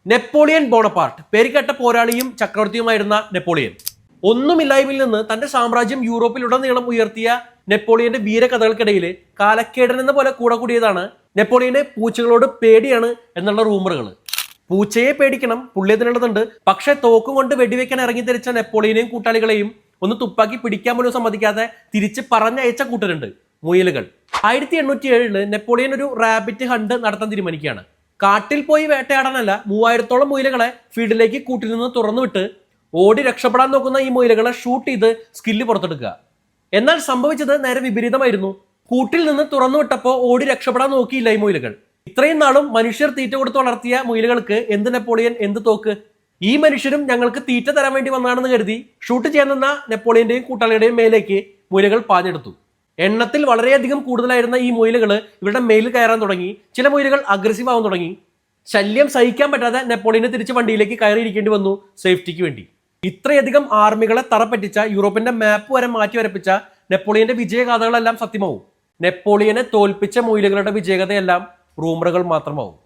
Napoleon Bonaparte, പേരുകേട്ട പോരാളിയും ചക്രവർത്തിയുമായിരുന്ന Napoleon. ഒന്നുമില്ലായ്മയിൽ നിന്ന് തന്റെ സാമ്രാജ്യം യൂറോപ്പിലുടനീളം ഉയർത്തിയ നെപ്പോളിയന്റെ വീരകഥകൾക്കിടയിൽ കാലക്കേടനെന്ന പോലെ കൂടെ കൂടിയതാണ് നെപ്പോളിയന് പൂച്ചകളോട് പേടിയാണ് എന്നുള്ള റൂമറുകൾ. പൂച്ചയെ പേടിക്കണം, പുള്ളി അതിനുള്ളതുണ്ട്. പക്ഷെ തോക്കും കൊണ്ട് വെടിവെക്കാൻ ഇറങ്ങി തിരിച്ച നെപ്പോളിയനെയും കൂട്ടാളികളെയും ഒന്ന് തുപ്പാക്കി പിടിക്കാൻ പോലും സമ്മതിക്കാതെ തിരിച്ച് പറഞ്ഞയച്ച കൂട്ടരുണ്ട്, മുയലുകൾ. 1807 നെപ്പോളിയൻ ഒരു റാബിറ്റ് ഹണ്ട് നടത്താൻ തീരുമാനിക്കുകയാണ്. കാട്ടിൽ പോയി വേട്ടയാടാനല്ല, 3000ഓളം മുയലുകളെ ഫീൽഡിലേക്ക് കൂട്ടിൽ നിന്ന് തുറന്നു വിട്ട് ഓടി രക്ഷപ്പെടാൻ നോക്കുന്ന ഈ മുയലുകളെ ഷൂട്ട് ചെയ്ത് സ്കില്ല് പുറത്തെടുക്കുക. എന്നാൽ സംഭവിച്ചത് നേരെ വിപരീതമായിരുന്നു. കൂട്ടിൽ നിന്ന് തുറന്നു വിട്ടപ്പോൾ ഓടി രക്ഷപ്പെടാൻ നോക്കിയില്ല ഈ മുയലുകൾ. ഇത്രയും നാളും മനുഷ്യർ തീറ്റ കൊടുത്ത് വളർത്തിയ മുയലുകൾക്ക് എന്ത് നെപ്പോളിയൻ, എന്ത് തോക്ക്? ഈ മനുഷ്യരും ഞങ്ങൾക്ക് തീറ്റ തരാൻ വേണ്ടി വന്നാണെന്ന് കരുതി ഷൂട്ട് ചെയ്യാൻ നിന്ന നെപ്പോളിയന്റെയും കൂട്ടാളിയുടെയും മേലേക്ക് മുയലുകൾ പാഞ്ഞെടുത്തു. എണ്ണത്തിൽ വളരെയധികം കൂടുതലായിരുന്ന ഈ മുയലുകൾ ഇവരുടെ മേലിൽ കയറാൻ തുടങ്ങി. ചില മുയലുകൾ അഗ്രസീവ് ആവാൻ തുടങ്ങി. ശല്യം സഹിക്കാൻ പറ്റാതെ നെപ്പോളിയന് തിരിച്ച് വണ്ടിയിലേക്ക് കയറിയിരിക്കേണ്ടി വന്നു സേഫ്റ്റിക്ക് വേണ്ടി. ഇത്രയധികം ആർമികളെ തറപ്പറ്റിച്ച, യൂറോപ്പിന്റെ മാപ്പ് വരെ മാറ്റി വരപ്പിച്ച നെപ്പോളിയന്റെ വിജയഗാഥകളെല്ലാം സത്യമാവും. നെപ്പോളിയനെ തോൽപ്പിച്ച മുയലുകളുടെ വിജയകഥയെല്ലാം റൂമറുകൾ മാത്രമാവും.